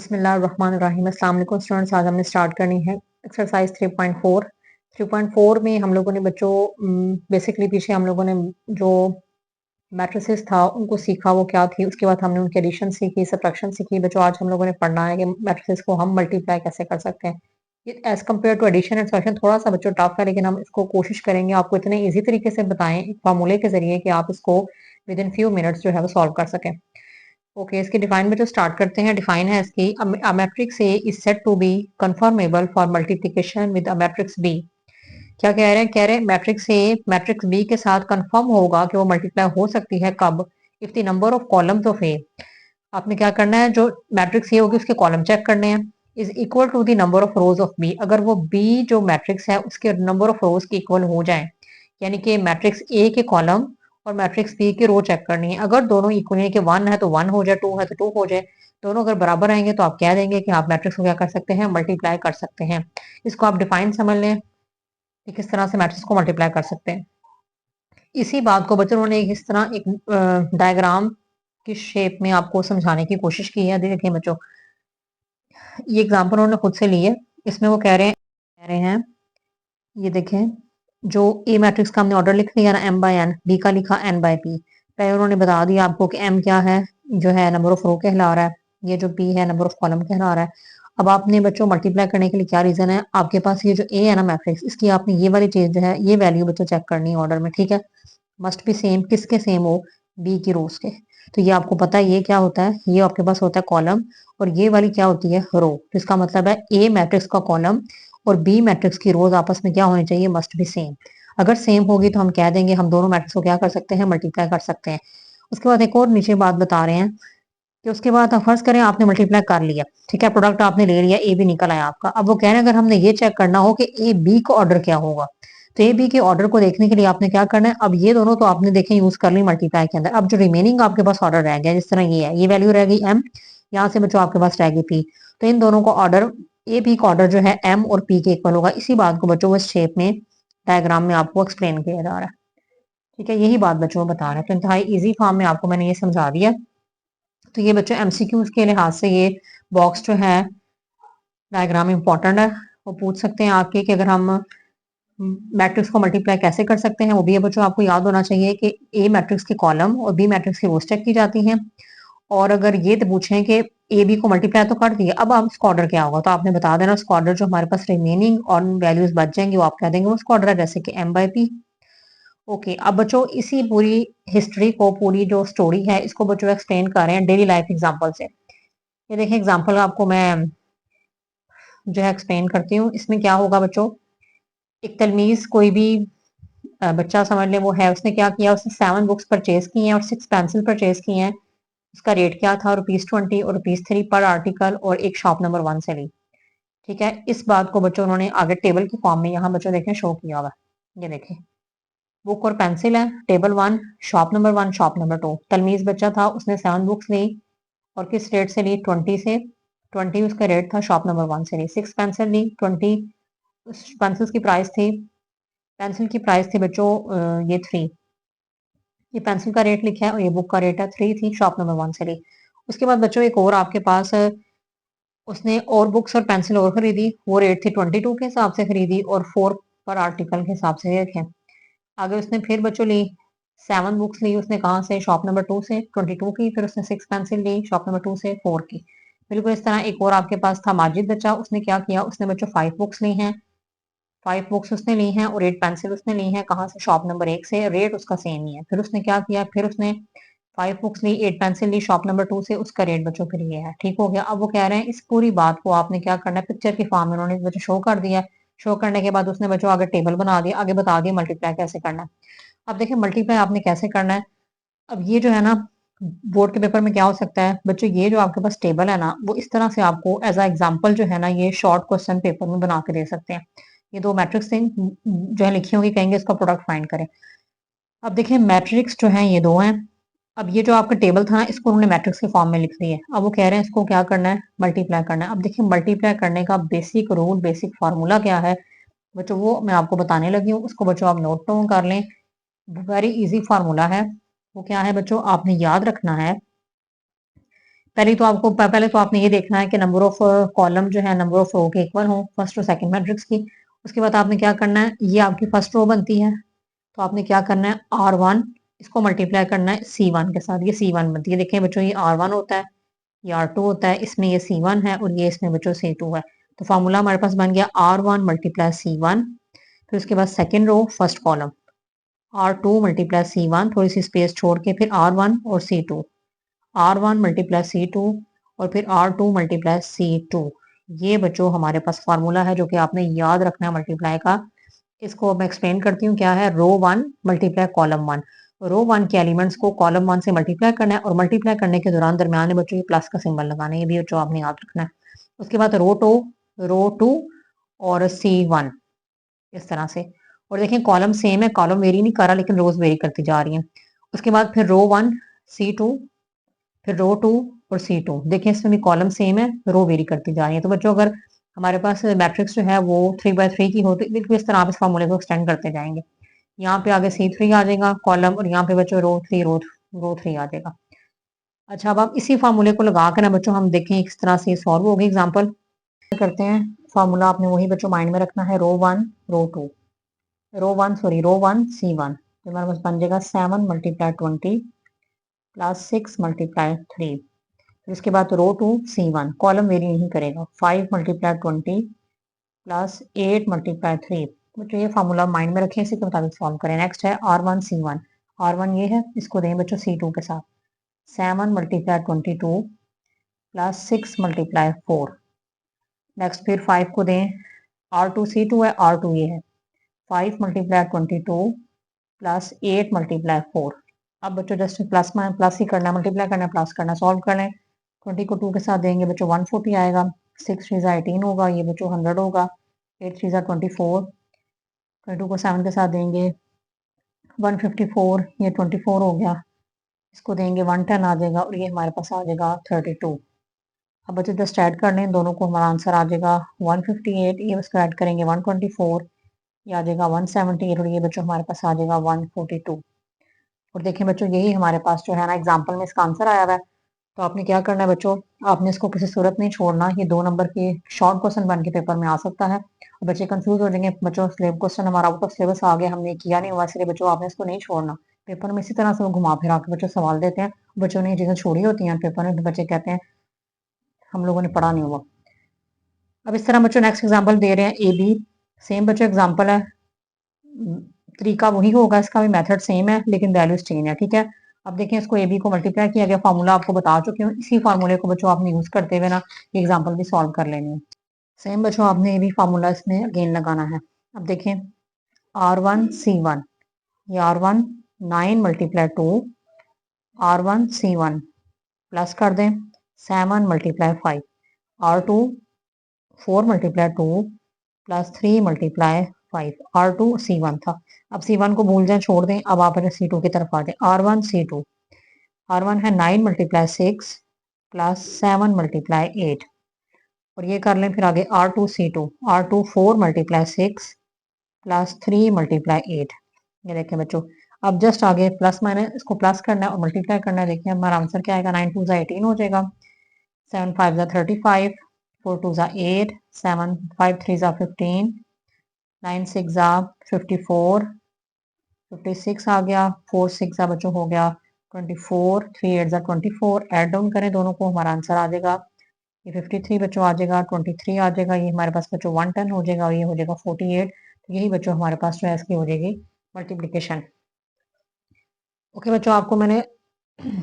बिस्मिल्लाहिर्रहमानिर्रहीम। अस्सलाम वालेकुम स्टूडेंट्स, आज हमने स्टार्ट करनी है एक्सरसाइज 3.4। 3.4 में हम लोगों ने बच्चों बेसिकली पीछे हम लोगों ने जो मैट्रिसेस था उनको सीखा, वो क्या थी। उसके बाद हमने उनकी एडिशन सीखी, सब्ट्रैक्शन सीखी। बच्चों आज हम लोगों ने पढ़ना है कि मैट्रिसेस को हम मल्टीप्लाई कैसे कर सकते हैं। As compare to addition and subtraction थोड़ा सा बच्चों टफ है, लेकिन हम इसको कोशिश करेंगे आपको इतने ईजी तरीके से बताएं एक फार्मूले के जरिए कि आप इसको विद इन फ्यू मिनट्स जो है वो सॉल्व कर सकें। ओके, इसकी डिफाइन में जो स्टार्ट करते हैं, डिफाइन है इसकी a matrix A is said to be conformable for multiplication with a matrix B. क्या कह रहे हैं मैट्रिक्स ए मैट्रिक्स बी के साथ कंफर्म होगा कि वो मल्टीप्लाई हो सकती है कब? If the number of columns of A, आपने क्या करना है, जो मैट्रिक्स ए होगी उसके कॉलम चेक करने हैं, is equal to the number of rows of B. अगर वो बी जो मैट्रिक्स है उसके नंबर ऑफ रोज के इक्वल हो जाए, यानी कि मैट्रिक्स ए के कॉलम और मैट्रिक्स बी की रो चेक करनी है। अगर दोनों इक्वल है कि 1 है तो 1 हो जाए, 2 है तो 2 हो जाए, दोनों अगर बराबर आएंगे तो आप कह देंगे कि आप मैट्रिक्स को क्या कर सकते हैं, मल्टीप्लाई कर सकते हैं। इसको आप डिफाइन समझ लें कि किस तरह से मैट्रिक्स को मल्टीप्लाई कर सकते हैं। इसी बात को बच्चों ने इस तरह एक डायग्राम की शेप में आपको समझाने की कोशिश की है। देखिए बच्चों, ये एग्जाम्पल उन्होंने खुद से ली है। इसमें वो कह रहे हैं ये देखें, जो ए मैट्रिक्स का हमने ऑर्डर लिख लिया ना, m बाय n, बी का लिखा n बाय p। पहले उन्होंने बता दिया आपको कि m क्या है, जो है नंबर ऑफ रो कहला रहा है, ये जो p है नंबर ऑफ कॉलम कहला रहा है। अब आपने बच्चों मल्टीप्लाई करने के लिए क्या रीजन है, आपके पास ये जो a है ना मैट्रिक्स, इसकी आपने ये वाली चीज जो है ये वैल्यू बच्चों चेक करनी है ऑर्डर में, ठीक है। मस्ट बी सेम, किसके सेम हो, बी की रोज के। तो ये आपको पता है ये क्या होता है, ये आपके पास होता है कॉलम, और ये वाली क्या होती है, रो। तो इसका मतलब है ए मैट्रिक्स का कॉलम और बी मैट्रिक्स की रोज आपस में क्या होनी चाहिए, मस्ट बी सेम। अगर सेम होगी तो हम कह देंगे हम दोनों मैट्रिक्स को क्या कर सकते हैं, मल्टीप्लाई कर सकते हैं। उसके बाद एक और नीचे बात बता रहे हैं कि उसके बाद आप फर्ज करें आपने मल्टीप्लाई कर लिया, ठीक है, प्रोडक्ट आपने ले लिया, ए भी निकल आया आपका। अब वो कह रहे हैं अगर हमने ये चेक करना हो कि ए बी का ऑर्डर क्या होगा, तो ए बी के ऑर्डर को देखने के लिए आपने क्या करना है, अब ये दोनों तो आपने देखे यूज कर ली मल्टीप्लाई के अंदर। अब जो रिमेनिंग आपके पास ऑर्डर रह गया, जिस तरह ये है, ये वैल्यू रह गई एम, यहाँ से बच्चों आपके पास रह गई पी। तो इन दोनों का ऑर्डर, ए बी का ऑर्डर जो है एम और पी के इक्वल होगा। इसी बात को बच्चों इस शेप में डायग्राम में आपको एक्सप्लेन किया जा रहा है, ठीक है। यही बात बच्चों को बता रहे हैं, तो इंतहाई इजी फॉर्म में आपको मैंने ये समझा दिया। तो ये बच्चों एमसीक्यूज के लिहाज से ये बॉक्स जो है डायग्राम इंपॉर्टेंट है। वो पूछ सकते हैं आपके कि अगर हम मैट्रिक्स को मल्टीप्लाई कैसे कर सकते हैं, वो भी है बच्चों आपको याद होना चाहिए कि ए मैट्रिक्स के कॉलम और बी मैट्रिक्स की रोज चेक की जाती हैं। और अगर ये तो पूछें कि ए बी को मल्टीप्लाई तो कर दिया, अब आप उसका ऑर्डर क्या होगा, तो आपने बता देना उसका ऑर्डर जो हमारे पास रिमेनिंग और वैल्यूज बच जाएंगे वो आप कह देंगे उसका ऑर्डर है, जैसे कि एम बाई पी। ओके, अब बच्चों इसी पूरी हिस्ट्री को, पूरी जो स्टोरी है, इसको बच्चों एक्सप्लेन कर रहे हैं डेली लाइफ एग्जाम्पल से। ये देखिए एग्जाम्पल आपको मैं जो है एक्सप्लेन करती हूँ। इसमें क्या होगा बच्चों, एक तलमीज कोई भी बच्चा समझ ले, वो है, उसने क्या किया, उसने 7 बुक्स परचेज की हैं और 6 पेंसिल परचेज की हैं। उसका रेट क्या था, ₹20 और ₹3 पर आर्टिकल, और एक शॉप नंबर 1 से ली, ठीक है। इस बात को बच्चों उन्होंने आगे टेबल की फॉर्म में यहाँ बच्चों देखें शो किया हुआ है। ये देखें, बुक और पेंसिल है, table 1, shop number 1, shop number 2। तलमीज बच्चा था, उसने 7 बुक्स ली और किस रेट से ली, 20 से। 20 उसका रेट था, शॉप नंबर 1 से ली। 6 पेंसिल ली, 20 पेंसिल्स की प्राइस थी, पेंसिल की प्राइस थी बच्चों ये 3। ये पेंसिल का रेट लिखा है और ये बुक का रेट है 3 थी, शॉप नंबर 1 से ली। उसके बाद बच्चों एक और आपके पास उसने और बुक्स और पेंसिल और खरीदी, वो रेट थी 22 के हिसाब से खरीदी और 4 पर आर्टिकल के हिसाब से रखें। आगे उसने फिर बच्चों ली 7 बुक्स ली, उसने कहाँ से, शॉप नंबर 2 से, 22 की। फिर उसने 6 पेंसिल ली, शॉप नंबर 2 से, 4 की। बिल्कुल इस तरह एक और आपके पास था माजिद बच्चा, उसने क्या किया, उसने बच्चों 5 बुक्स ली हैं, 5 बुक्स उसने ली हैं और 8 पेंसिल उसने ली हैं, कहाँ से, शॉप नंबर 1 से, रेट उसका सेम ही है। फिर उसने क्या किया, फिर उसने 5 बुक्स ली, 8 पेंसिल ली, शॉप नंबर 2 से, उसका रेट बच्चों फिर ये है, ठीक हो गया। अब वो कह रहे हैं इस पूरी बात को आपने क्या करना है, पिक्चर की फॉर्म में उन्होंने बच्चों शो कर दिया। शो करने के बाद उसने बच्चों आगे टेबल बना दिया, आगे बता दिया मल्टीप्लाई कैसे करना है। अब देखिए मल्टीप्लाई आपने कैसे करना है। अब ये जो है ना, बोर्ड के पेपर में क्या हो सकता है बच्चों, ये जो आपके पास टेबल है ना, वो इस तरह से आपको एज अ एग्जांपल जो है ना, ये शॉर्ट क्वेश्चन पेपर में बना के दे सकते हैं। ये 2 मैट्रिक्स जो है लिखी होंगी, कहेंगे इसका प्रोडक्ट फाइंड करें। अब देखिए मैट्रिक्स जो है ये 2 हैं। अब ये जो आपका टेबल था ना, इसको उन्होंने मैट्रिक्स के फॉर्म में लिख दिया है। अब वो कह रहे हैं इसको क्या करना है, मल्टीप्लाई करना है। अब देखिए मल्टीप्लाई करने का बेसिक रूल, बेसिक फार्मूला क्या है बच्चों, वो मैं आपको बताने लगी हूँ। उसको बच्चों आप नोट डाउन कर लें, वेरी इजी फार्मूला है। वो क्या है बच्चों, आपने याद रखना है पहले तो आपने ये देखना है कि नंबर ऑफ कॉलम जो है नंबर ऑफ रो के इक्वल हो, फर्स्ट और सेकंड मैट्रिक्स की। उसके बाद आपने क्या करना है, ये आपकी फर्स्ट रो बनती है, तो आपने क्या करना है, R1 इसको मल्टीप्लाई करना है C1 के साथ। ये C1 बनती है, देखें बच्चों, ये R1 होता है, ये R2 होता है, इसमें ये C1 है और ये इसमें बच्चों C2 है। तो फार्मूला हमारे पास बन गया R1 मल्टीप्लाई C1। फिर उसके बाद second row first column R2 multiply C1, थोड़ी सी स्पेस छोड़ के फिर R1 और C2, R1 मल्टीप्लाई C2 और फिर R2 मल्टीप्लाई C2। ये बच्चों हमारे पास फार्मूला है जो कि आपने याद रखना है मल्टीप्लाई का। इसको मैं एक्सप्लेन करती हूँ क्या है। रो 1 मल्टीप्लाई कॉलम 1, रो 1 के एलिमेंट्स को कॉलम 1 से मल्टीप्लाई करना है और मल्टीप्लाई करने के दौरान दरमियान में बच्चों ये प्लस का सिंबल लगाना है, ये भी बच्चों आपने याद रखना है। उसके बाद रो 2 और C1 इस तरह से। और देखें कॉलम सेम है, कॉलम वेरी नहीं कर रहा लेकिन रोज वेरी करती जा रही हैं। उसके बाद फिर रो 1 C2, फिर रो 2 और C2। देखें इसमें भी कॉलम सेम है, रो वेरी करती जा रही है। तो बच्चों अगर हमारे पास मैट्रिक्स जो है वो 3x3 की होती है, बिल्कुल इस तरह आप इस फॉर्मूले को एक्सटेंड करते जाएंगे। यहाँ पे आगे C3 आ जाएगा कॉलम और यहाँ पे बच्चों रो 3 आ जाएगा। अच्छा, अब आप इसी फार्मूले को लगा कर ना बच्चों हम देखें किस तरह से सॉल्व होगी। एग्जाम्पल करते हैं। फार्मूला आपने वही बच्चों माइंड में रखना है, रो वन C1। तो हमारे पास बन जाएगा 7 मल्टीप्लाई 20 प्लस 6 मल्टीप्लाई 3। फिर उसके बाद रो 2 C1, कॉलम वेरी नहीं करेगा, 5 मल्टीप्लाई 20 प्लस 8 मल्टीप्लाई 3। बच्चों ये फार्मूला माइंड में रखें, इसी के मुताबिक सॉल्व करें। नेक्स्ट है R1 C1, R1 ये है, इसको दें बच्चों C2 के साथ, 7 मल्टीप्लाई 22 प्लस 6 मल्टीप्लाई 4। नेक्स्ट फिर 5 को दें, R2 C2 है, R2 ये है, 5 मल्टीप्लाई 22 प्लस 8 मल्टीप्लाई 4। अब बच्चों जस्ट प्लस में प्लस ही करना है, मल्टीप्लाई करना है, प्लस करना, सॉल्व कर लें। 20 को 2 के साथ देंगे बच्चों 140 आएगा, 6 3 18 होगा, ये बच्चों 100 होगा, 8 3 24, 22 को 7 के साथ देंगे 154, ये 24 हो गया, इसको देंगे 110 आ जाएगा और ये हमारे पास आ जाएगा 32। अब बच्चों जस्ट ऐड कर लें दोनों को, हमारा आंसर आ जाएगा 158, ये इसको ऐड करेंगे 124, ये आ जाएगा 178 और ये बच्चों हमारे पास आ जाएगा 142। और देखें बच्चों यही हमारे पास जो है ना एग्जाम्पल में इसका आंसर आया हुआ है। तो आपने क्या करना है बच्चों, आपने इसको किसी सूरत नहीं छोड़ना, ये 2 नंबर के शॉर्ट क्वेश्चन बन के पेपर में आ सकता है और बच्चे कंफ्यूज हो जाएंगे, बच्चों स्लेब क्वेश्चन हमारा आउट ऑफ सिलेबस आ गया, हमने किया नहीं हुआ, इसलिए बच्चों आपने इसको नहीं छोड़ना। पेपर में इसी तरह से वो घुमा फिरा के बच्चों सवाल देते हैं, बच्चों ने ये चीजें छोड़ी होती हैं पेपर में, तो बच्चे कहते हैं हम लोगों ने पढ़ा नहीं हुआ। अब इस तरह बच्चों नेक्स्ट एग्जाम्पल दे रहे हैं AB, सेम बच्चों एग्जाम्पल है, तरीका वही होगा, इसका भी मेथड सेम है लेकिन वैल्यूज चेंज है, ठीक है। अब देखें इसको AB को मल्टीप्लाई किया गया, फार्मूला आपको बता चुकी हूँ, इसी फार्मूले को बच्चों आपने यूज करते हुए ना ये एग्जाम्पल भी सॉल्व कर लेनी है। सेम बच्चों आपने ये भी फार्मूला इसमें अगेन लगाना है। अब देखें R1 C1, ये R1 9 multiply 2, R1 C1 plus कर दें 7 multiply 5, R2 4 multiply 2 plus 3 multiply 5, R2 C1 था। अब C1 को भूल जाए, छोड़ दें, अब आप C2 की तरफ आ जाए, R1 C2, R1 है 9 मल्टीप्लाई 6 प्लस 7 मल्टीप्लाई 8 और ये कर लें फिर आगे R2 C2, R2 4 multiply 6 plus 3 multiply 8। ये देखें बच्चों, अब जस्ट आगे प्लस माइनस इसको प्लस करना है और मल्टीप्लाई करना है। देखिए हमारा आंसर क्या आएगा, 9 2 18 हो जाएगा, 7 5 35, 4 2 8, 7 5 3 15, 9 6 54, 56 आ गया, 4 6 बच्चों हो गया 24, 3 8 24, एड डाउन करें दोनों को, हमारा आंसर आ जाएगा ये 53 बच्चों आ जाएगा, 23 आ जाएगा, ये हमारे पास बच्चों 110 हो जाएगा और ये हो जाएगा 48। तो यही बच्चों हमारे पास जो है इसकी हो जाएगी मल्टीप्लिकेशन। ओके बच्चों, आपको मैंने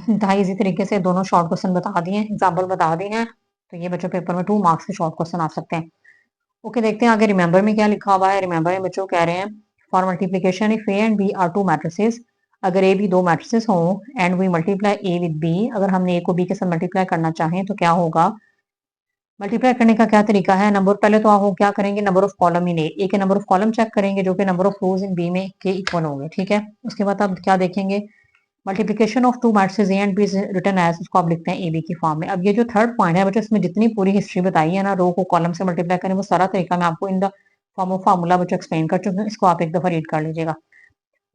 इंतहाई इजी तरीके से दोनों शॉर्ट क्वेश्चन बता दिए हैं, एग्जाम्पल बता दिए हैं, तो ये बच्चों पेपर में 2 मार्क्स के शॉर्ट क्वेश्चन आ सकते हैं। ओके, देखते हैं आगे रिमेंबर में क्या लिखा हुआ है। रिमेंबर में बच्चों कह रहे हैं for multiplication if A and B are 2 matrices, अगर ए बी 2 मैट्रिसेस हों and we multiply A with B, अगर हमने ए को बी के साथ मल्टीप्लाई करना चाहें तो क्या होगा। मल्टीप्लाई करने का क्या तरीका है, नंबर पहले तो आप क्या करेंगे, number of column in A के नंबर ऑफ कॉलम चेक करेंगे जो कि number of rows in B में के इक्वल होंगे, ठीक है। उसके बाद आप क्या देखेंगे, multiplication of 2 matrices A and B is written as, उसको आप लिखते हैं ए बी की फॉर्म में। अब ये जो थर्ड पॉइंट है बच्चों, इसमें जितनी पूरी हिस्ट्री बताई है ना, रो को कॉलम से मल्टीप्लाई करें, वो सारा तरीका मैं आपको in the form of formula बच्चों एक्सप्लेन कर चुके हैं, इसको आप एक दफा रीड कर लीजिएगा।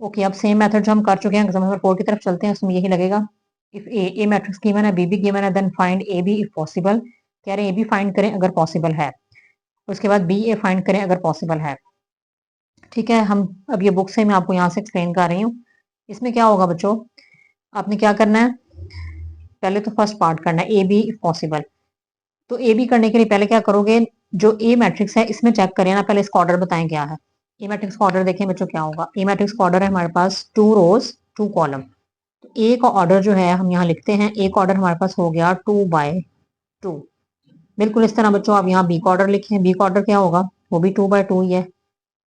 ओके, अब सेम मेथड जो हम कर चुके हैं एग्जाम्पल 4 की तरफ चलते हैं, उसमें यही लगेगा। इफ ए मैट्रिक्स गिवन है, बी भी गिवन है, then find A B if possible. कह रहे हैं ए बी फाइंड करें अगर पॉसिबल है, उसके बाद बी ए फाइंड करें अगर पॉसिबल है। ठीक है, हम अब ये बुक से मैं आपको यहाँ से एक्सप्लेन कर रही हूँ। इसमें क्या होगा बच्चों, आपने क्या करना है, पहले तो फर्स्ट पार्ट करना है ए बी इफ पॉसिबल। तो ए बी करने के लिए पहले क्या करोगे, जो ए मैट्रिक्स है इसमें चेक करिए ना, पहले इसका ऑर्डर बताएं क्या है। ए मैट्रिक्स का ऑर्डर देखें बच्चों क्या होगा, ए मैट्रिक्स का ऑर्डर है हमारे पास 2 रोज 2 कॉलम। तो ए का ऑर्डर जो है हम यहाँ लिखते हैं, ए का ऑर्डर हमारे पास हो गया 2/2। बिल्कुल इस तरह बच्चों आप यहाँ बी का ऑर्डर लिखें, बी का ऑर्डर क्या होगा, वो भी 2/2 ही है,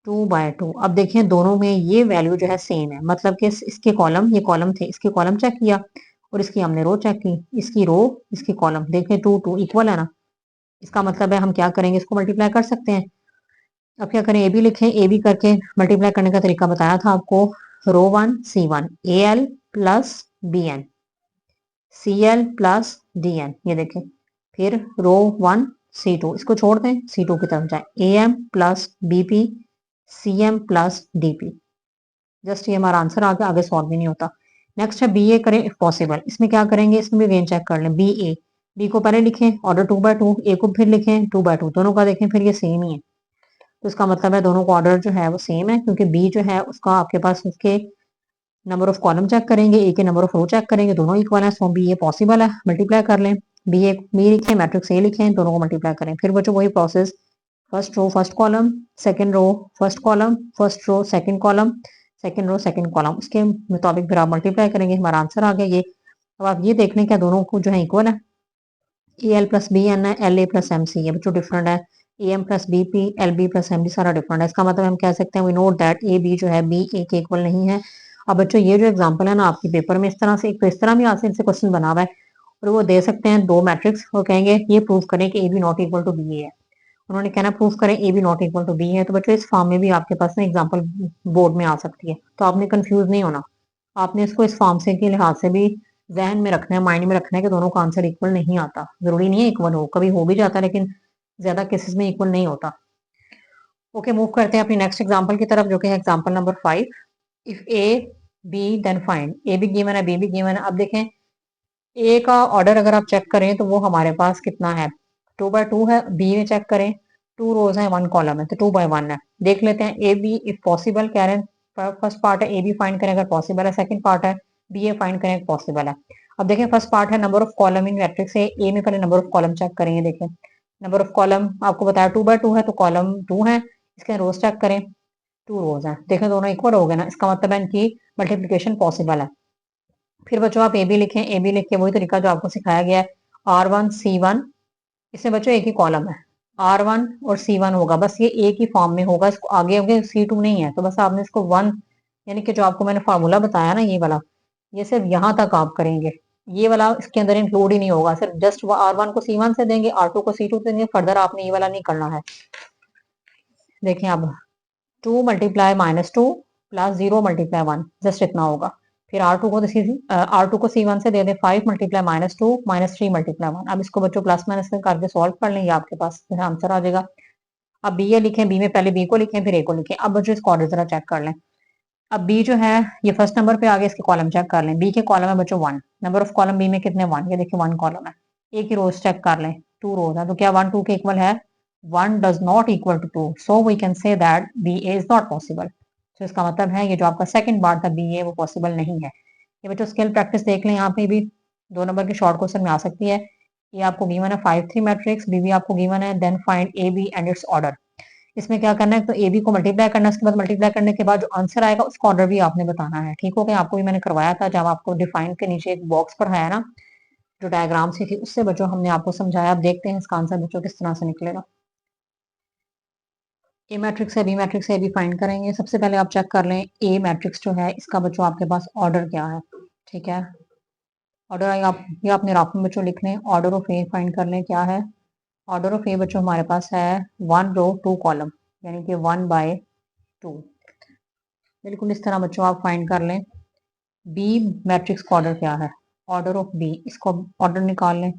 2/2। अब देखिए दोनों में ये वैल्यू जो है सेम है, मतलब कि इसके कॉलम, ये कॉलम थे, इसके कॉलम चेक किया और इसकी हमने रो चेक की, इसकी रो इसकी कॉलम, देखें 2 इक्वल है ना। इसका मतलब है हम क्या करेंगे, इसको मल्टीप्लाई कर सकते हैं। अब क्या करें, ए बी लिखें, ए बी करके मल्टीप्लाई करने का तरीका बताया था आपको, रो 1 C1 AL plus BN CL plus DN, ये देखें। फिर रो 1 C2, इसको छोड़ दें, C2 की तरफ जाए, AM plus BP CM plus DP। Just ये हमारा आंसर आ गया, आगे सॉल्व भी नहीं होता। नेक्स्ट है बी ए करें इफ पॉसिबल। इसमें क्या करेंगे, इसमें भी अगेन चेक कर लें, बी ए, बी को पहले लिखें ऑर्डर 2/2, ए को फिर लिखें 2/2, दोनों का देखें फिर ये सेम ही है। तो इसका मतलब है दोनों का ऑर्डर जो है वो सेम है, क्योंकि बी जो है उसका आपके पास उसके नंबर ऑफ कॉलम चेक करेंगे, ए के नंबर ऑफ रो चेक करेंगे, दोनों इक्वल है, सो बी ए पॉसिबल है। मल्टीप्लाई कर लें, बी लिखें मैट्रिक्स ए लिखें, दोनों को मल्टीप्लाई करें, फिर बच्चों वही process, first row first column, second row first column, first row second column, second row second column, उसके मुताबिक फिर आप मल्टीप्लाई करेंगे, हमारा आंसर आ गया ये। अब आप ये देख लें क्या दोनों को जो है इक्वल है, A L plus B N है, L A plus M C है बच्चों, डिफरेंट है, A M plus B P L B plus M D सारा डिफरेंट है। इसका मतलब हम कह सकते हैं we note that A B जो है बी ए के इक्वल नहीं है। अब बच्चों ये जो एग्जांपल है ना आपके पेपर में, इस तरह से एक तो इस तरह भी आपसे इनसे क्वेश्चन बना हुआ है, और वो दे सकते हैं दो मैट्रिक्स और कहेंगे ये प्रूव करें कि A B not equal to B A है। उन्होंने कहना प्रूफ करें A B not equal to B है। तो बच्चों इस फॉर्म में भी आपके पास ना एग्जांपल बोर्ड में आ सकती है, तो आपने कंफ्यूज नहीं होना, आपने इसको इस फॉर्म से के लिहाज से भी जहन में रखना है, माइंड में रखना है कि दोनों का आंसर इक्वल नहीं आता, जरूरी नहीं है इक्वल हो, कभी हो भी जाता है लेकिन ज्यादा केसेस में इक्वल नहीं होता। ओके, मूव करते हैं अपनी नेक्स्ट एग्जांपल की तरफ, जो कि है example number 5। If A B then find, A भी गिवन है बी भी गिवन है। अब देखें ए का ऑर्डर अगर आप चेक करें तो वो हमारे पास कितना है, 2/2 है। बी में चेक करें, 2 रोज है 1 कॉलम है, तो 2/1 है। देख लेते हैं ए बी इफ पॉसिबल, कह रहे हैं फर्स्ट पार्ट है ए बी फाइंड करें अगर पॉसिबल है, सेकंड पार्ट है बी ए फाइंड करें पॉसिबल है। अब देखें फर्स्ट पार्ट है number of column in matrix है, ए में पहले नंबर ऑफ कॉलम चेक करेंगे। देखें नंबर ऑफ कॉलम आपको बताया 2/2 है, तो कॉलम 2 है, इसके रोज चेक करें, 2 रोज है, देखें दोनों इक्वल हो गए ना, इसका मतलब है इनकी मल्टीप्लीकेशन पॉसिबल है। फिर बच्चों आप ए बी लिखें, ए बी लिख के वही तरीका जो आपको सिखाया गया है, R1 C1, इसमें बच्चों एक ही कॉलम है, R1 और C1 होगा, बस ये एक ही फॉर्म में होगा, इसको आगे आगे C2 नहीं है, तो बस आपने इसको 1, यानी कि जो आपको मैंने फार्मूला बताया ना ये वाला, ये सिर्फ यहाँ तक आप करेंगे, ये वाला इसके अंदर इंक्लूड ही नहीं होगा, सिर्फ जस्ट R1 को C1 से देंगे, R2 को C2 से देंगे, फर्दर आपने ये वाला नहीं करना है। देखें अब 2 मल्टीप्लाई -2 प्लस 0 मल्टीप्लाई 1, जस्ट इतना होगा। फिर R2 को C1 से दे दें 5 मल्टीप्लाई -2 -3 मल्टीप्लाई 1। अब इसको बच्चों प्लस माइनस करके सॉल्व कर लें, ये आपके पास फिर आंसर आ जाएगा। अब बी ए लिखें, बी में पहले बी को लिखें फिर ए को लिखें। अब बच्चों इसको ऑर्डर जरा चेक कर लें। अब बी जो है ये फर्स्ट नंबर पे आ गया, इसके कॉलम चेक कर लें। बी के कॉलम है बच्चों 1, नंबर ऑफ कॉलम बी में कितने 1, ये देखिए 1 कॉलम है। ए की रोज चेक कर लें, 2 रोज है, तो क्या 1 2 के इक्वल है, 1 does not equal to 2, so we can say that B A is not possible. तो इसका मतलब है ये जो आपका सेकंड पार्ट था बी ए वो पॉसिबल नहीं है। ये बच्चों स्किल प्रैक्टिस देख लें, यहाँ पे भी 2 नंबर की शॉर्ट क्वेश्चन में आ सकती है। ये आपको गिवन है 5 3 मैट्रिक्स, बी भी आपको गिवन है, then find A B and its order. इसमें क्या करना है, तो ए बी को मल्टीप्लाई करना है, उसके बाद मल्टीप्लाई करने के बाद जो आंसर आएगा उसका ऑर्डर भी आपने बताना है। ठीक हो गया, आपको भी मैंने करवाया था जब आपको डिफाइन के नीचे एक बॉक्स पढ़ाया ना, जो डायग्राम सी थी उससे बच्चों हमने आपको समझाया। अब देखते हैं इसका आंसर बच्चों किस तरह से निकलेगा। ए मैट्रिक्स है बी मैट्रिक्स है, बी फाइंड करेंगे। सबसे पहले आप चेक कर लें ए मैट्रिक्स जो है इसका बच्चों आपके पास ऑर्डर क्या है। ठीक है, ऑर्डर आप ये अपने राफ में बच्चों लिख लें, ऑर्डर ऑफ ए फाइंड कर लें क्या है। ऑर्डर ऑफ ए बच्चों हमारे पास है 1 रो 2 कॉलम, यानी कि 1/2। बिल्कुल इस तरह बच्चों आप फाइंड कर लें। बी मैट्रिक्स का ऑर्डर क्या है, ऑर्डर ऑफ बी, इसको ऑर्डर निकाल लें,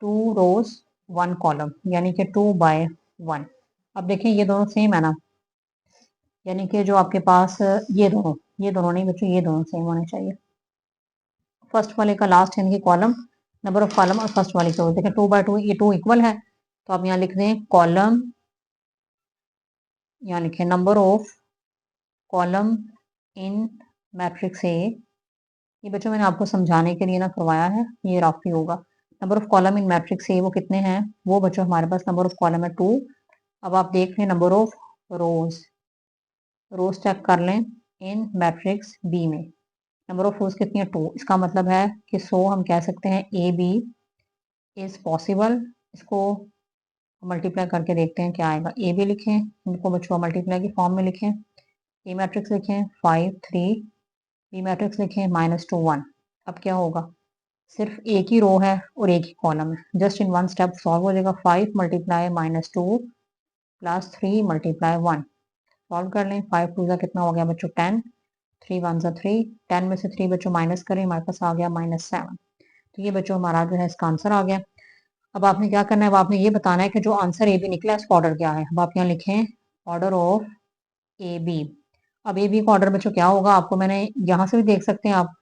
2 रोज 1 कॉलम, यानी कि 2/1। अब देखें ये दोनों सेम है ना, यानी कि जो आपके पास ये दोनों नहीं बच्चों, ये दोनों सेम होने चाहिए। फर्स्ट वाले का लास्ट यानी कि कॉलम, नंबर ऑफ कॉलम और फर्स्ट वाले का देखें 2/2, ये 2 इक्वल है, तो आप यहाँ लिख दें कॉलम, यहाँ लिखें number of column in matrix A. ये बच्चों मैंने आपको समझाने के लिए ना करवाया है, ये रफ ही होगा। Number of column in matrix A वो कितने हैं, वो बच्चों हमारे पास नंबर ऑफ कॉलम है 2। अब आप देख लें number of rows, rows check कर लें इन मैट्रिक्स बी में, नंबर ऑफ रोज कितनी है 2। इसका मतलब है कि सो हम कह सकते हैं ए बी इज पॉसिबल। इसको मल्टीप्लाई करके देखते हैं क्या आएगा। ए बी लिखें, इनको बच्चों मल्टीप्लाई की फॉर्म में लिखें, ए मैट्रिक्स लिखें 5 3, बी मैट्रिक्स लिखें -2 1। अब क्या होगा, सिर्फ एक ही रो है और एक ही कॉलम है, just in one step solve हो जाएगा। 5 मल्टीप्लाई -2 प्लस 3 मल्टीप्लाई 1, सॉल्व कर लें। 5 2 कितना हो गया बच्चों 10, 3 1 3, 10 में से 3 बच्चों माइनस करें, हमारे पास आ गया -7। तो ये बच्चों हमारा जो है इसका आंसर आ गया। अब आपने क्या करना है, अब आपने ये बताना है कि जो आंसर ए बी निकला है इसका ऑर्डर क्या है। अब आप यहाँ लिखें ऑर्डर ऑफ ए बी। अब ए बी का ऑर्डर बच्चों क्या होगा, आपको मैंने यहाँ से भी देख सकते हैं आप,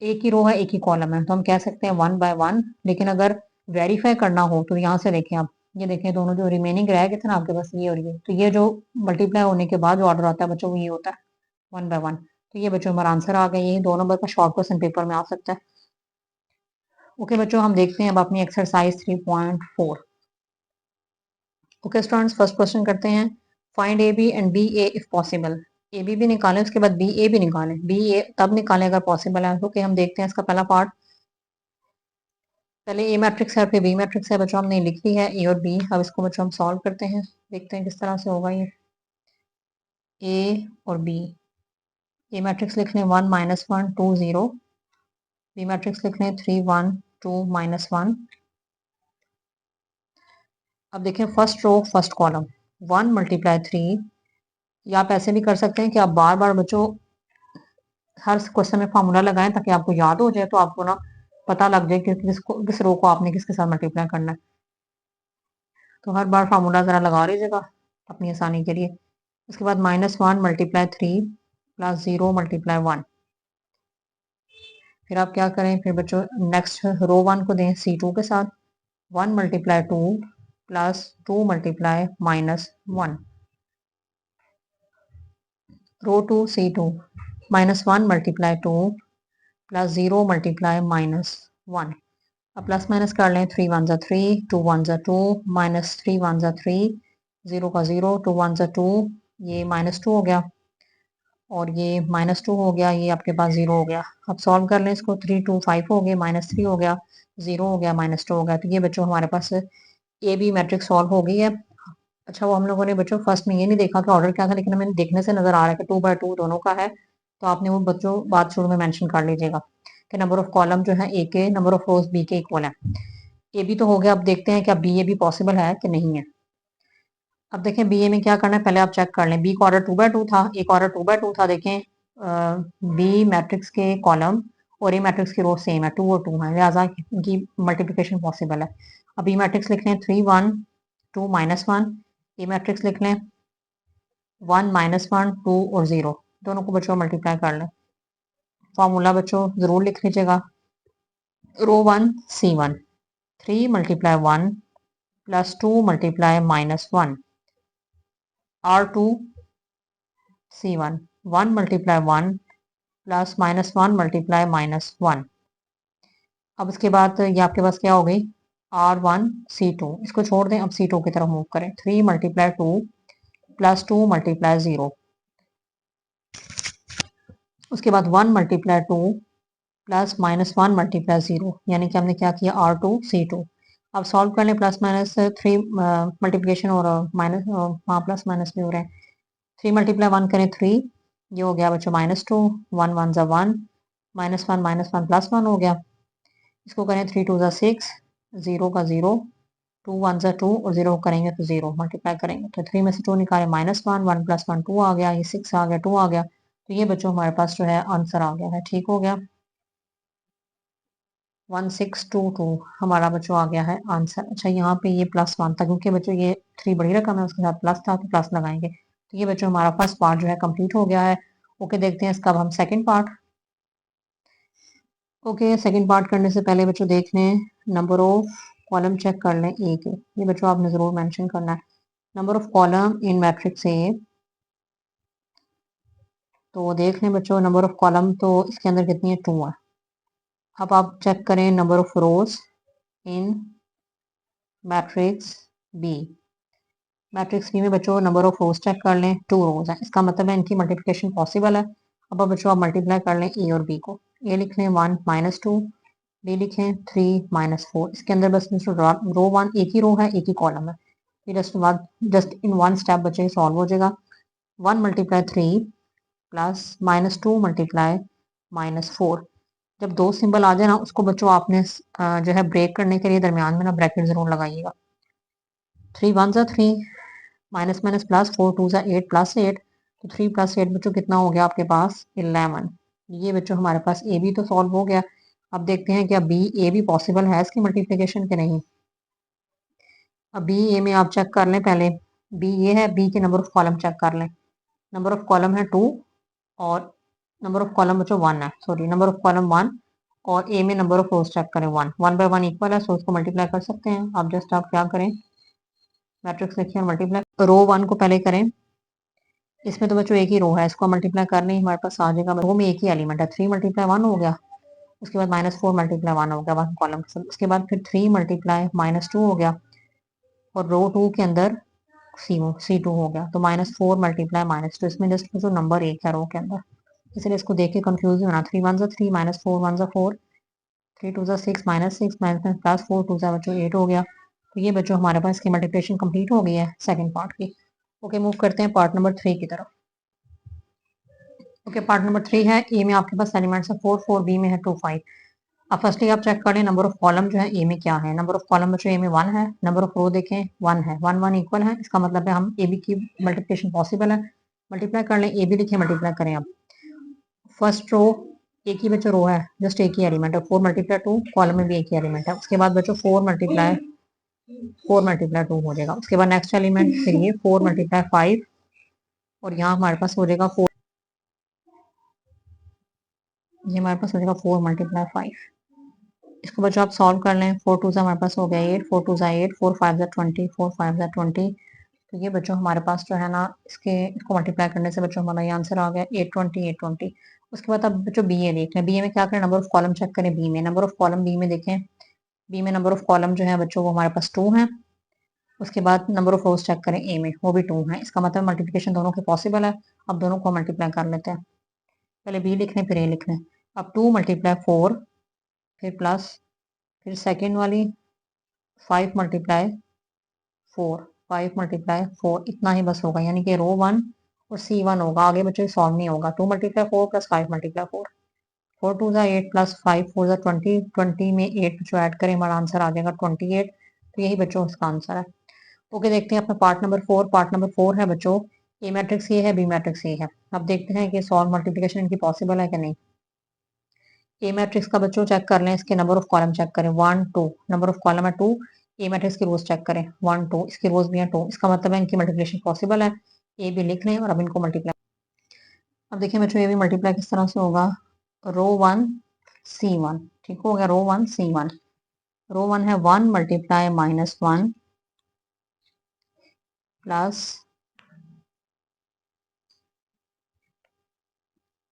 एक ही रो है एक ही कॉलम है, तो हम कह सकते हैं 1 बाय 1। लेकिन अगर वेरीफाई करना हो तो यहाँ से देखें आप, ये देखें दोनों जो रिमेनिंग रह गए थे ना आपके पास, ये और ये, तो ये जो मल्टीप्लाई होने के बाद जो ऑर्डर आता है बच्चों वो ये होता है 1 बाय 1। तो ये बच्चों हमारा आंसर आ गया, ये 2 नंबर का शॉर्ट क्वेश्चन पेपर में आ सकता है। ओके बच्चों, हम देखते हैं अब अपनी exercise 3.4। Okay students, first question करते हैं। Find A B and B A if possible. A B भी निकालें, उसके बाद बी ए भी निकालें। बी ए तब निकालें अगर पॉसिबल है। ओके हम देखते हैं इसका पहला पार्ट। पहले ए मैट्रिक्स है फिर बी मैट्रिक्स है बच्चों, हमने लिख ली है ए और बी। अब इसको बच्चों हम सॉल्व करते हैं, देखते हैं किस तरह से होगा ये। ए और बी, ए मैट्रिक्स लिख लें 1 -1 2 0, बी मैट्रिक्स लिख लें 3 1 2 -1। अब देखें first row first column 1 multiply 3, या आप ऐसे भी कर सकते हैं कि आप बार बार बच्चों हर क्वेश्चन में फार्मूला लगाएं ताकि आपको याद हो जाए, तो आपको ना पता लग जाए कि किस रो को आपने किसके साथ मल्टीप्लाई करना है। तो हर बार फार्मूला ज़रा लगा लीजिएगा अपनी आसानी के लिए। उसके बाद -1 मल्टीप्लाई 3 प्लस 0 मल्टीप्लाई 1। फिर आप क्या करें, फिर बच्चों नेक्स्ट रो 1 को दें C2 के साथ 1 मल्टीप्लाई 2 प्लस 2 मल्टीप्लाई -1। रो 2 C2 -1 मल्टीप्लाई 2 प्लस 0 मल्टीप्लाई -1। अब प्लस माइनस कर लें, 3 1 3 2 1 2 -3 1 3, 0 का 0 2 1 2, ये -2 हो गया और ये -2 हो गया, ये आपके पास 0 हो गया। अब सॉल्व कर लें इसको, 3 2 5 हो गए, -3 हो गया, 0 हो गया, -2 हो गया। तो ये बच्चों हमारे पास ए बी मैट्रिक्स सॉल्व हो गई है। अच्छा वो हम लोगों ने बच्चों फर्स्ट में ये नहीं देखा कि ऑर्डर क्या था, लेकिन हमें देखने से नजर आ रहा है कि 2/2 दोनों का है। तो आपने वो बच्चों बात शुरू में मेंशन कर लीजिएगा कि नंबर ऑफ कॉलम जो है ए के, नंबर ऑफ रोज बी के इक्वल है। ए बी तो हो गया, अब देखते हैं क्या बी ए भी पॉसिबल है कि नहीं है। अब देखें बी ए में क्या करना है, पहले आप चेक कर लें। बी का ऑर्डर 2/2 था, एक ऑर्डर 2/2 था। देखें बी मैट्रिक्स के कॉलम और ए मैट्रिक्स की रो सेम है, 2 और 2 है, लिहाजा इनकी मल्टीप्लिकेशन पॉसिबल है। अब बी मैट्रिक्स लिख लें 3 1 2 -1, ए मैट्रिक्स लिख लें 1 -1 2 और 0, दोनों को बच्चों मल्टीप्लाई कर लें। फॉर्मूला बच्चों जरूर लिख लीजिएगा। रो 1 C1 3 multiply 1 plus 2 multiply -1, R2 C1 1 multiply 1 plus -1 multiply -1। अब इसके बाद ये आपके पास क्या हो गई, R1 C2, इसको छोड़ दें, अब C2 की तरफ मूव करें। 3 मल्टीप्लाई 2 प्लस 2 मल्टीप्लाई 0, उसके बाद 1 मल्टीप्लाई 2 प्लस -1 मल्टीप्लाई 0, यानी कि हमने क्या किया R2 C2। अब सॉल्व कर लें, प्लस माइनस 3 मल्टीप्लिकेशन और माइनस, हाँ प्लस माइनस भी हो रहे हैं। 3 मल्टीप्लाई 1 करें 3, ये हो गया बच्चों -2, 1 1 ज़ा 1, -1 प्लस 1 हो गया। इसको करें 3 2 ज़ा 6, 0 का 0, 2 1 ज़ा 2 और 0 करेंगे तो 0 मल्टीप्लाई करेंगे तो 3 में से 2 निकाले -1, 1 प्लस 1 2 आ गया, ये 6 आ गया, 2 आ गया। तो ये बच्चों हमारे पास जो है आंसर आ गया है, ठीक हो गया। 1622 हमारा बच्चों आ गया है आंसर। अच्छा यहाँ पे ये +1 था क्योंकि बच्चों ये 3 बड़ी रकम है, उसके साथ प्लस था तो प्लस लगाएंगे। तो ये बच्चों हमारा फर्स्ट पार्ट जो है कंप्लीट हो गया है। ओके देखते हैं इसका अब हम second part. Okay, second part करने से पहले बच्चों देख लें, नंबर ऑफ कॉलम चेक कर लें ए के। ये बच्चों आपने ज़रूर मेंशन करना है। Number of column in matrix A, तो देख लें बच्चों नंबर ऑफ कॉलम तो इसके अंदर कितनी है, 2 है। अब आप चेक करें number of rows in matrix B. Matrix B में बच्चों नंबर ऑफ रोज चेक कर लें, 2 रोज है, इसका मतलब है इनकी मल्टीप्लिकेशन पॉसिबल है। अब आप बच्चों आप मल्टीप्लाई कर लें ए और बी को। ए लिख लें 1 माइनस 2, बी लिखें 3 माइनस 4। इसके अंदर बस रो 1 एक ही रो है, एक ही कॉलम है। फिर जस्ट इन वन स्टेप बच्चे सॉल्व हो जाएगा। 1 multiply 3 plus minus 2 multiply minus 4। जब दो सिंबल आ जाए ना, उसको बच्चों आपने जो है ब्रेक करने के लिए दरमियान में ना ब्रैकेट जरूर लगाइएगा। 3 1 ज़ा 3, माइनस माइनस प्लस, 4 2 ज़ा 8 प्लस 8, तो 3 प्लस 8 बच्चों कितना हो गया आपके पास, 11। ये बच्चों हमारे पास ए भी तो सॉल्व हो गया। अब देखते हैं क्या बी ए भी पॉसिबल है इसकी मल्टीप्लिकेशन के नहीं। अब बी ए में आप चेक कर लें पहले, बी ये है, बी के नंबर ऑफ कॉलम चेक कर लें। नंबर ऑफ कॉलम है 2 और नंबर ऑफ कॉलम बच्चों 1 है, सॉरी नंबर ऑफ कॉलम 1, और ए में नंबर ऑफ रोज चेक करें 1 1 बाय 1 इक्वल है, सो उसको मल्टीप्लाई कर सकते हैं। आप जस्ट आप क्या करें, मैट्रिक्स लिखिए और मल्टीप्लाई रो 1 को पहले करें। इसमें तो बच्चों एक ही रो है, इसको मल्टीप्लाई करने हमारे पास आ जाएगा, रो में एक ही एलिमेंट है, 3 मल्टीप्लाई 1 हो गया। उसके बाद माइनस 4 मल्टीप्लाई 1 हो गया वन कॉलम के साथ। उसके बाद फिर 3 मल्टीप्लाई माइनस 2 हो गया, और रो 2 के अंदर सी 2 हो गया, तो माइनस 4 मल्टीप्लाई माइनस 2। इसमें जस्ट जो नंबर एक है रो के अंदर, इसलिए इसको देख के कंफ्यूज नहीं होना। 3 1 ज़ा 3 माइनस 4 1 ज़ा 4, 3 2 ज़ा 6 माइनस 6 माइनस प्लस 4 2 ज़ा बच्चों 8 हो गया। तो ये बच्चों हमारे पास की मल्टीप्लिकेशन कंप्लीट हो गई है सेकंड पार्ट की। ओके, मूव करते हैं पार्ट नंबर 3 की तरफ। ओके, पार्ट नंबर 3 है, ए में आपके पास एलिमेंट्स है 4 4, बी में है 2 5। अब फर्स्टली आप चेक करें नंबर ऑफ कॉलम जो है ए में क्या है। नंबर ऑफ कॉलम बच्चों ए में 1 है, नंबर ऑफ रो देखें 1 है, 1 1 इक्वल है, इसका मतलब है हम ए बी की मल्टीप्लिकेशन पॉसिबल है। मल्टीप्लाई कर लें, ए बी लिखे मल्टीप्लाई करें। अब फर्स्ट रो एक ही बच्चों रो है, जस्ट एक ही एलिमेंट है, 4 मल्टीप्लाई 2, कॉलम में भी एक ही एलिमेंट है। उसके बाद बच्चों 4 मल्टीप्लाई 2 हो जाएगा। उसके बाद नेक्स्ट एलिमेंट फिर ये 4 मल्टीप्लाई 5, और यहाँ हमारे पास हो जाएगा 4, ये हमारे पास हो जाएगा 4 मल्टीप्लाई 5। इसको बच्चों आप सॉल्व कर लें, 4 2 हमारे पास हो गया 8, 4 2 8, 4 5 20, 4 5 20। तो ये बच्चों हमारे पास जो है ना, इसको मल्टीप्लाई करने से बच्चों हमारा ये आंसर आ गया 820 820। उसके बाद अब बच्चों बी ए देख लें, बी ए में क्या करें, नंबर ऑफ कॉलम चेक करें। बी में नंबर ऑफ कॉलम, बी में देखें, बी में नंबर ऑफ कॉलम जो है बच्चों वो हमारे पास 2 है। उसके बाद नंबर ऑफ रोज चेक करें ए में, वो भी 2 है, इसका मतलब मल्टीप्लिकेशन दोनों की पॉसिबल है। अब दोनों को मल्टीप्लाई कर लेते हैं, पहले बी लिख लें फिर ए लिख लें। अब 2 मल्टीप्लाई 4, फिर प्लस, फिर सेकेंड वाली 5 मल्टीप्लाई 4, 5 मल्टीप्लाई 4, इतना ही बस होगा, यानी कि रो 1 और C1 होगा, आगे बच्चे सॉल्व नहीं होगा। 2 मल्टीप्लाई 4 प्लस 5 मल्टीप्लाई 4, 4 2 ज़ा 8 प्लस 5 4 ज़ा 20, 20 में 8 बच्चों ऐड करें, हमारा आंसर आ जाएगा 28। तो यही बच्चों इसका आंसर है। ओके, देखते हैं अपना पार्ट नंबर 4। पार्ट नंबर 4 है बच्चों, ए मैट्रिक्स ये है, बी मैट्रिक्स ये है। अब देखते हैं कि सॉल्व मल्टीप्लिकेशन इनकी पॉसिबल है कि नहीं। ए मैट्रिक्स का बच्चों चेक कर लें, इसके नंबर ऑफ कॉलम चेक करें 1 2, नंबर ऑफ कॉलम है 2। ए मैट्रिक्स की रोज चेक करें 1 2, इसकी रोज भी है 2, इसका मतलब है इनकी मल्टीप्लिकेशन पॉसिबल है। ए भी लिख लें और अब इनको मल्टीप्लाई। अब देखिए बच्चों ये भी मल्टीप्लाई किस तरह से होगा, रो 1 C1, ठीक हो गया, रो 1 C1। रो 1 है 1 मल्टीप्लाई माइनस 1 प्लस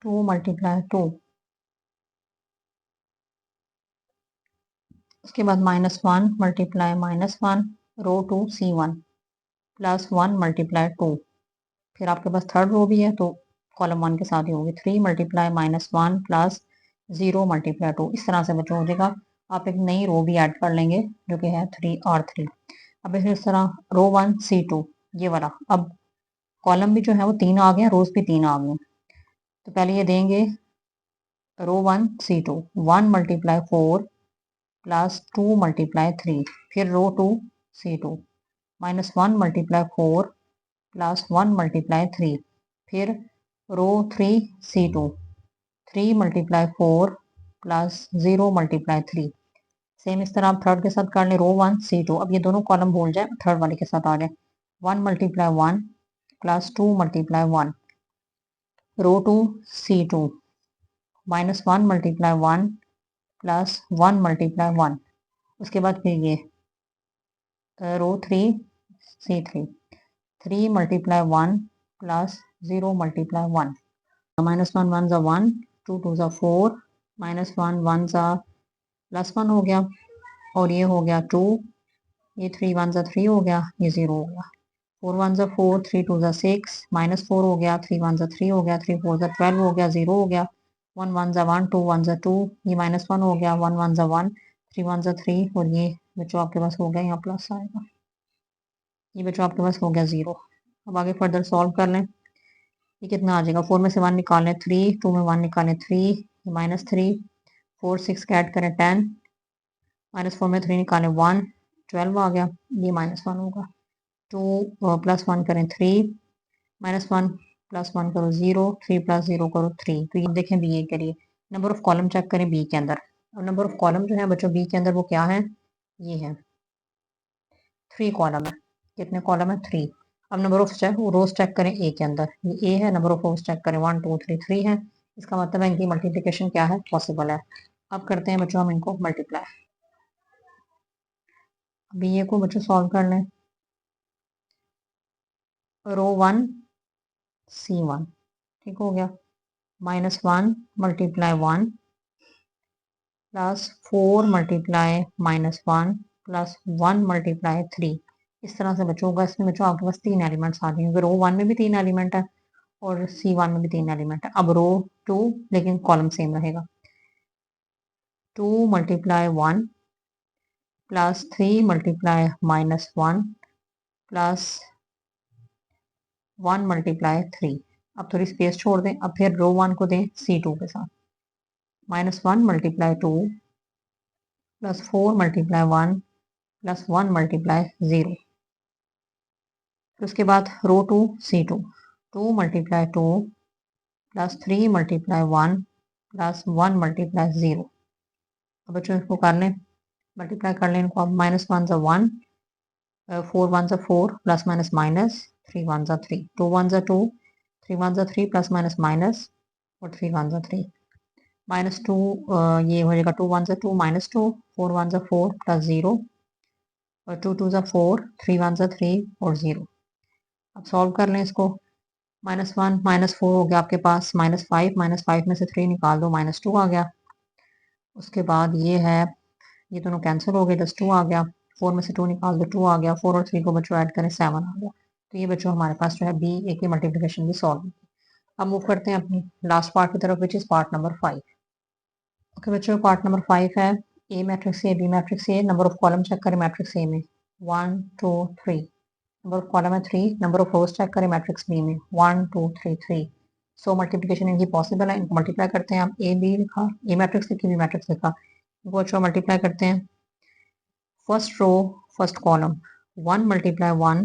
2 मल्टीप्लाई 2, उसके बाद माइनस 1 मल्टीप्लाई माइनस 1, रो 2 C1 प्लस 1 मल्टीप्लाई 2। फिर आपके पास थर्ड रो भी है तो कॉलम 1 के साथ ही होगी, 3 मल्टीप्लाई माइनस 1 प्लस 0 मल्टीप्लाई 2। इस तरह से बच्चों हो जाएगा। आप एक नई रो भी ऐड कर लेंगे जो कि है 3 और 3। अब इस तरह रो 1 C2 ये वाला, अब कॉलम भी जो है वो 3 आ गए, रोज भी 3 आ गए। तो पहले ये देंगे रो 1 C2 1 मल्टीप्लाई 4 प्लस 2 मल्टीप्लाई 3, फिर रो 2 C2 minus 1 multiply 4 plus 1 multiply 3, फिर रो 3 C2 3 multiply 4 plus 0 multiply 3। Same इस तरह आप थर्ड के साथ कर लें, रो 1 C2, अब ये दोनों कॉलम भूल जाए, थर्ड वाले के साथ आ जाए, 1 मल्टीप्लाई 1 प्लस 2 मल्टीप्लाई 1, रो 2 C2 minus 1 multiply 1 plus 1 multiply 1। उसके बाद फिर ये रो 3 C3 3 multiply 1 plus 0 multiply 1 minus 1 1 ज़ा 1 2 2 ज़ा 4 माइनस 1 1 ज़ा प्लस 1 हो गया और ये हो गया 2 ये 3 1 ज़ा 3 हो गया ये 0 हो गया 4 1 ज़ा 4 3 2 ज़ा 6 माइनस 4 हो गया 3 1 ज़ा 3 हो गया 3 4 ज़ा 12 हो गया 0 हो गया 1 1 ज़ा 1 2 1 ज़ा 2 ये माइनस 1 हो गया 1 1 ज़ा 1 3 1 ज़ा 3 और ये बच्चों आपके पास हो गया यहाँ प्लस आएगा ये बच्चों आपके पास हो गया 0। अब आगे फर्दर सॉल्व कर लें ये कितना आ जाएगा 4 में से 1 निकालें 3 2 में 1 निकालें 3 माइनस 3 4 6 का ऐड करें 10 माइनस 4 में 3 निकालें 1 12 आ गया ये माइनस 1 होगा 2 प्लस 1 करें 3 माइनस 1 प्लस 1 करो 0 3 प्लस 0 करो 3 तो ये देखें बी ए के लिए नंबर ऑफ कॉलम चेक करें बी के अंदर और नंबर ऑफ कॉलम जो है बच्चों बी के अंदर वो क्या है ये है 3 कॉलम है कितने कॉलम है 3 अब नंबर ऑफ रोज चेक करें ए के अंदर ये ए है नंबर ऑफ रोज चेक करें 1 2 3 3 है इसका मतलब है इनकी मल्टीप्लिकेशन क्या है पॉसिबल है। अब करते हैं बच्चों हम इनको मल्टीप्लाई बी ए को बच्चों सॉल्व कर लें रो 1 C1 ठीक हो गया minus 1 multiply 1 plus 4 multiply minus 1 plus 1 multiply 3 इस तरह से बच्चों होगा इसमें बच्चों आपके पास 3 एलिमेंट्स आ जाएंगे रो 1 में भी 3 एलिमेंट है और C1 में भी 3 एलिमेंट है। अब रो 2 लेकिन कॉलम सेम रहेगा 2 multiply 1 plus 3 multiply minus 1 plus 1 multiply 3 अब थोड़ी स्पेस छोड़ दें अब फिर रो 1 को दें C2 के साथ minus 1 multiply 2 plus 4 multiply 1 plus 1 multiply 0 फिर उसके बाद रो 2 C2 2 multiply 2 plus 3 multiply 1 plus 1 multiply 0 अब बच्चों इसको कर लें मल्टीप्लाई कर लें इनको अब माइनस 1 ज़ा 1 4 1 ज़ा 4 प्लस माइनस माइनस 3 1 ज़ा 3 2 1 ज़ा 2 3 1 ज़ा 3 प्लस माइनस माइनस और 3 1 ज़ा 3 माइनस 2 ये हो जाएगा 2 1 ज़ा 2 माइनस 2 4 1 ज़ा 4 प्लस 0 और 2 2 ज़ा 4 3 1 ज़ा 3 और 0 अब सॉल्व कर लें इसको माइनस 1 माइनस 4 हो गया आपके पास माइनस 5 में से 3 निकाल दो माइनस 2 आ गया उसके बाद ये है ये दोनों कैंसिल हो गए बस 2 आ गया 4 में से 2 निकाल दो 2 आ गया 4 और 3 को बच्चों ऐड करें 7 आ गया तो ये बच्चों हमारे पास जो है बी ए की मल्टीप्लिकेशन भी सॉल्व होगी। अब मूव करते हैं अपनी लास्ट पार्ट की तरफ which is part number 5। Okay बच्चों पार्ट नंबर 5 है A matrix A B matrix A number of column check करें मैट्रिक्स ए में 1 2 3 नंबर ऑफ कॉलम है 3 नंबर ऑफ रोज चेक करें मैट्रिक्स बी में 1 2 3 3 सो मल्टीप्लिकेशन इनकी पॉसिबल है इनको मल्टीप्लाई करते हैं हम ए बी लिखा ए मैट्रिक्स लिखी बी मैट्रिक्स लिखा इनको अच्छा मल्टीप्लाई करते हैं first row first column 1 multiply 1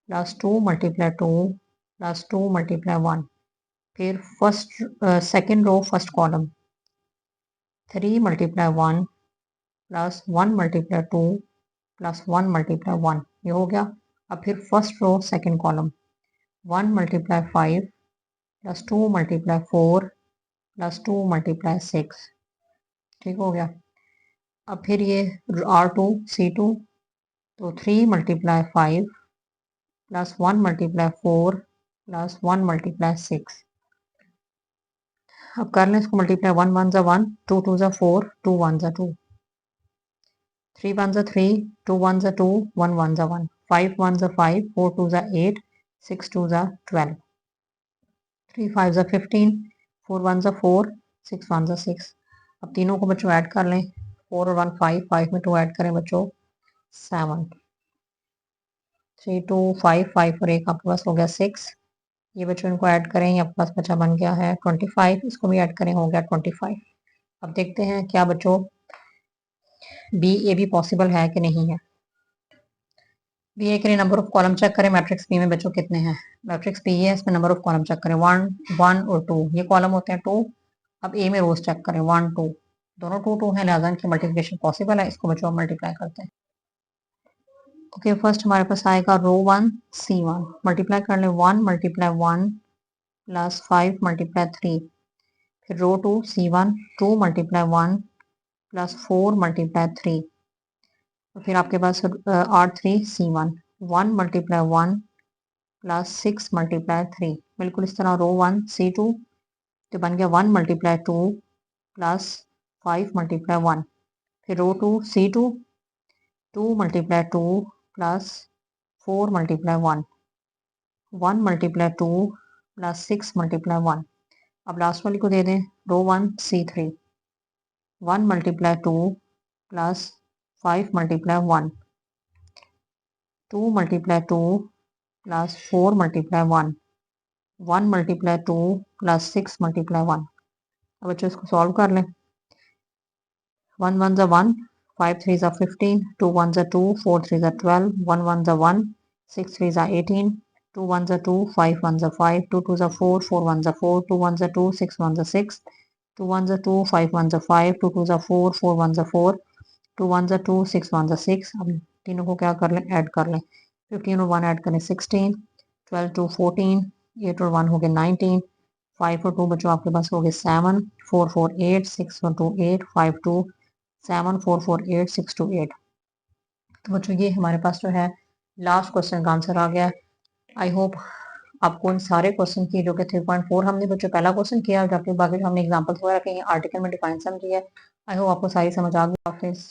plus 2 multiply 2 plus 2 multiply 1 फिर first second row first column 3 multiply 1 plus 1 multiply 2 plus 1 multiply 1 ये हो गया। अब फिर first row second column 1 multiply 5 plus 2 multiply 4 plus 2 multiply 6 ठीक हो गया। अब फिर ये R2 C2 तो 3 multiply 5 plus 1 multiply 4 plus 1 multiply 6 अब कर लें इसको मल्टीप्लाई 1 1 ज़ा 1 2 2 ज़ा 4 2 1 ज़ा 2 3 1 ज़ा 3 2 1 ज़ा 2 1 1 ज़ा 1 5 1 ज़ा 5 4 2 ज़ा 8 6 2 ज़ा 12 3 5 ज़ा 15 4 1 ज़ा 4 6 1 ज़ा 6 अब तीनों को बच्चों ऐड कर लें 4 और 1 5 5 में 2 ऐड करें बच्चों 7 3 2 5 5 और एक आपके पास हो गया 6 ये बच्चों इनको ऐड करें ये आपके पास बच्चा बन गया है 25 इसको भी ऐड करें हो गया 25। अब देखते हैं क्या बच्चों बी ए भी पॉसिबल है कि नहीं है। बी ए के लिए नंबर ऑफ कॉलम चेक करें मैट्रिक्स बी में बच्चों कितने हैं मैट्रिक्स बी है इसमें नंबर ऑफ कॉलम चेक करें 1 1 और 2 ये कॉलम होते हैं 2। अब ए में रोज चेक करें 1 2 दोनों 2 2 है लिहाजा इनकी मल्टीप्लिकेशन पॉसिबल है इसको बच्चों मल्टीप्लाई करते हैं। ओके फर्स्ट हमारे पास आएगा रो 1 C1 मल्टीप्लाई कर लें 1 मल्टीप्लाई 1 प्लस 5 मल्टीप्लाई 3 फिर रो 2 C1 2 मल्टीप्लाई 1 प्लस 4 मल्टीप्लाई 3, तो फिर आपके पास R3C1, 1 मल्टीप्लाई 1 प्लस 6 मल्टीप्लाई 3, बिल्कुल इस तरह रो 1 C2 तो बन गया 1 मल्टीप्लाई 2 प्लस 5 मल्टीप्लाई 1, फिर रो 2 C2 2 multiply 2 plus 4 multiply 1, 1 multiply 2 plus 6 multiply 1। अब लास्ट वाली को दे दें, रो 1 C3, 1 multiply 2 plus 5 multiply 1, 2 multiply 2 plus 4 multiply 1, 1 multiply 2 plus 6 multiply 1। अब बच्चों इसको सॉल्व कर लें। 1 1 जा 1, 5 3 जा 15, 2 1 जा 2, 4 3 जा 12, 1 1 जा 1, 6 3 जा 18, 2 1 जा 2, 5 1 जा 5, 2 2 जा 4, 4 1 जा 4, 2 1 जा 2, 6 1 जा 6, 2 1 जा 2, 5 1 जा 5, 2 2 जा 4, 4 1 जा 4, 2 1 जा 2, 6 1 जा 6। अब तीनों को क्या कर लें, ऐड कर लें। 15 और 1 ऐड करें 16, 12 2 14, 8 और 1 हो गए 19, 5 और 2 बच्चों आपके पास हो गए 7, 4 4 8, 6 और 2 8, 5 2 7, 4 4 8, 6 2 8। तो बच्चों ये हमारे पास जो है लास्ट क्वेश्चन का आंसर आ गया। आई होप आपको इन सारे क्वेश्चन की जो कि 3.4 हमने बच्चों पहला क्वेश्चन किया, जाके बाकी जो हमने एग्जांपल्स वगैरह किए आर्टिकल में डिफाइन समझी है। आई होप आपको सारी समझ आ गई। हाफिज।